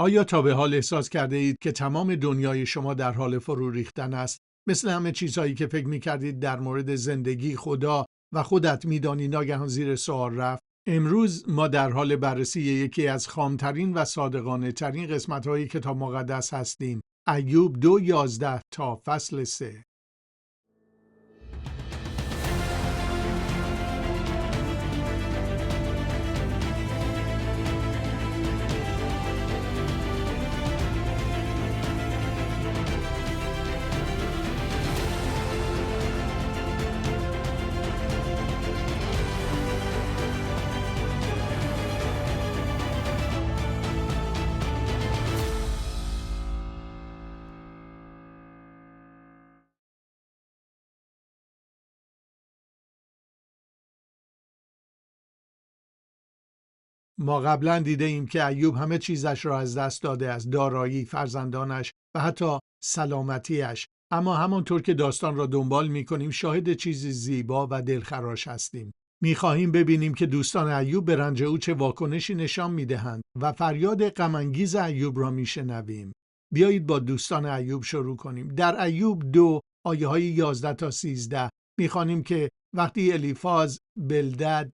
آیا تا به حال احساس کرده اید که تمام دنیای شما در حال فرو ریختن است؟ مثل همه چیزهایی که فکر می کردید در مورد زندگی، خدا و خودت میدانی ناگهان زیر سوال رفت؟ امروز ما در حال بررسی یکی از خامترین و صادقانه ترین قسمت‌های کتاب مقدس هستیم. ایوب 2:11 تا فصل 3. ما قبلا دیده ایم که ایوب همه چیزش را از دست داده است، دارایی، فرزندانش و حتی سلامتیش. اما همانطور که داستان را دنبال می کنیم شاهد چیزی زیبا و دلخراش هستیم. می خواهیم ببینیم که دوستان ایوب به رنج او چه واکنشی نشان می دهند و فریاد غم‌انگیز ایوب را می شنویم. بیایید با دوستان ایوب شروع کنیم. در ایوب 2 آیه های 11 تا 13 می خوانیم که وقتی الیفاز، بلدد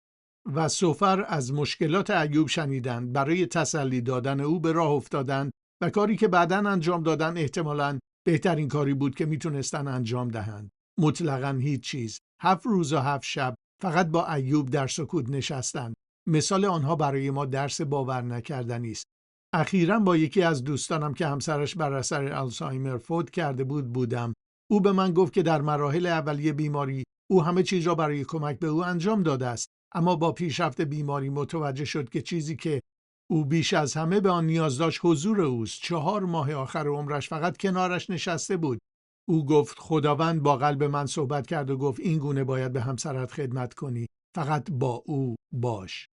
و سوفر از مشکلات ایوب شنیدند، برای تسلی دادن او به راه افتادند و کاری که بعداً انجام دادن احتمالاً بهترین کاری بود که میتونستن انجام دهند. مطلقاً هیچ چیز. 7 روز و 7 شب فقط با ایوب در سکوت نشستند. مثال آنها برای ما درس باور نکردنی است. اخیراً با یکی از دوستانم که همسرش بر اثر آلزایمر فوت کرده بودم. او به من گفت که در مراحل اولیه بیماری او همه چیز را برای کمک به او انجام داده است. اما با پیشرفت بیماری متوجه شد که چیزی که او بیش از همه به آن نیاز داشت حضور اوست. 4 ماه آخر عمرش فقط کنارش نشسته بود. او گفت خداوند با قلب من صحبت کرد و گفت این گونه باید به همسرت خدمت کنی. فقط با او باش.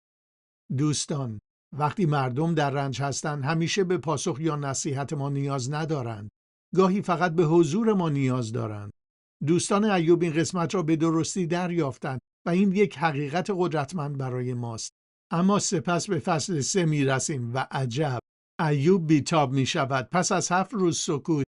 دوستان، وقتی مردم در رنج هستند همیشه به پاسخ یا نصیحت ما نیاز ندارند. گاهی فقط به حضور ما نیاز دارند. دوستان ایوب این قسمت را به درستی دریافتند و این یک حقیقت قدرتمند برای ماست. اما سپس به فصل 3 می رسیم و عجب، ایوب بیتاب می شود. پس از 7 روز سکوت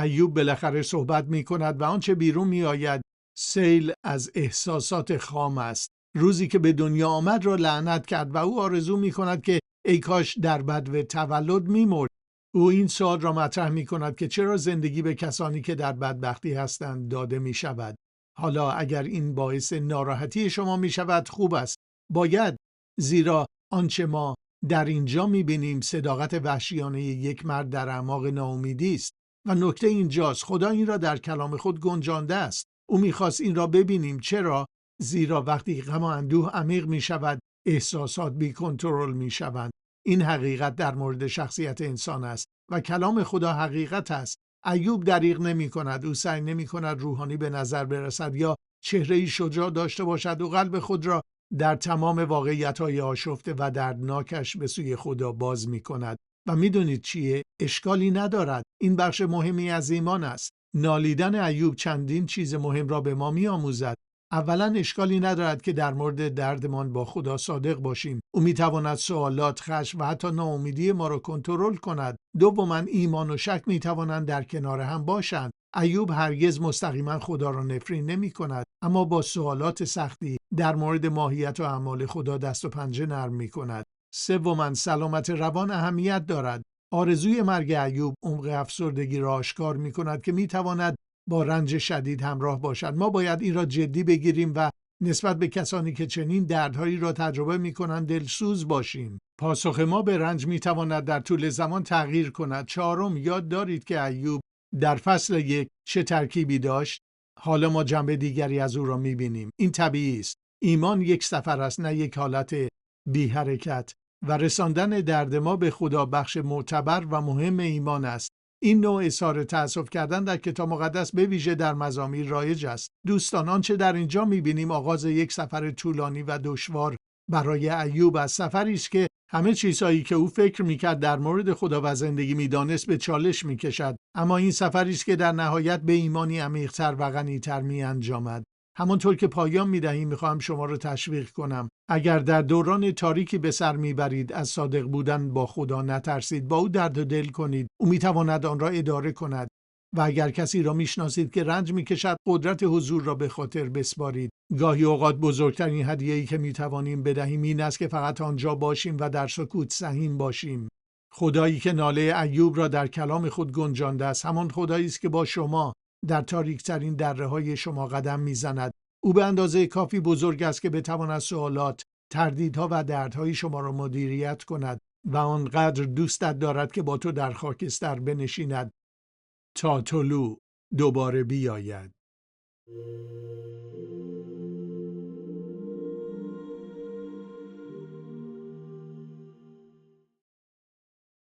ایوب بالاخره صحبت می کند و آنچه بیرون می آید سیل از احساسات خام است. روزی که به دنیا آمد را لعنت کرد و او آرزو می کند که ای کاش در بدو تولد می مرد. او این سوال را مطرح می کند که چرا زندگی به کسانی که در بدبختی هستند داده می شود. حالا اگر این باعث ناراحتی شما می شود خوب است. باید، زیرا آنچه ما در اینجا می بینیم صداقت وحشیانه یک مرد در اعماق ناامیدی است. و نکته اینجاست، خدا این را در کلام خود گنجانده است. او می‌خواست این را ببینیم. چرا؟ زیرا وقتی غم و اندوه عمیق می شود احساسات بی کنترل می شوند. این حقیقت در مورد شخصیت انسان است و کلام خدا حقیقت است. ایوب دریغ نمی کند. او سعی نمی کند روحانی به نظر برسد یا چهره‌ای شجاع داشته باشد و قلب خود را در تمام واقعیت‌های آشفته و دردناکش به سوی خدا باز می کند. و میدونید چیه؟ اشکالی ندارد. این بخش مهمی از ایمان است. نالیدن ایوب چندین چیز مهم را به ما می آموزد. اولا اشکالی ندارد که در مورد دردمان با خدا صادق باشیم. او می تواند سوالات، خشم و حتی ناامیدی ما را کنترل کند. دوما ایمان و شک می توانند در کنار هم باشند. ایوب هرگز مستقیما خدا را نفرین نمی کند، اما با سوالات سختی در مورد ماهیت و اعمال خدا دست و پنجه نرم می کند. سوما سلامت روان اهمیت دارد. آرزوی مرگ ایوب عمق افسردگی را آشکار می کند که می تواند با رنج شدید همراه باشد. ما باید این را جدی بگیریم و نسبت به کسانی که چنین دردهایی را تجربه می کنند دلسوز باشیم. پاسخ ما به رنج می تواند در طول زمان تغییر کند. 4 یاد دارید که ایوب در فصل 1 چه ترکیبی داشت؟ حالا ما جنبه دیگری از او را می بینیم. این طبیعی است. ایمان یک سفر است، نه یک حالت بی حرکت. و رساندن درد ما به خدا بخش معتبر و مهم ایمان است. این نوع اظهار تأسف کردن در کتاب مقدس به ویژه در مزامیر رایج است. دوستان، آنچه در اینجا می‌بینیم آغاز یک سفر طولانی و دشوار برای ایوب است. سفری است که همه چیزهایی که او فکر می‌کرد در مورد خدا و زندگی می‌دانست به چالش می‌کشد. اما این سفری است که در نهایت به ایمانی عمیق‌تر و غنی‌تر می‌انجامد. همانطور که پایان می‌دهیم می‌خواهم شما را تشویق کنم اگر در دوران تاریکی به سر می‌برید از صادق بودن با خدا نترسید، با او درد و دل کنید. او می‌تواند آن را اداره کند. و اگر کسی را می‌شناسید که رنج می‌کشد، قدرت حضور را به خاطر بسپارید. گاهی اوقات بزرگترین هدیه‌ای که می‌توانیم بدهیم این است که فقط آنجا باشیم و در سکوت سهیم باشیم. خدایی که ناله ایوب را در کلام خود گنجانده است، همان خدایی است که با شما در تاریک‌ترین دره‌های شما قدم می‌زند. او به اندازه کافی بزرگ است که بتواند سوالات، تردیدها و دردهای شما را مدیریت کند و آنقدر دوستت دارد که با تو در خاکستر بنشیند تا طلوع دوباره بیاید.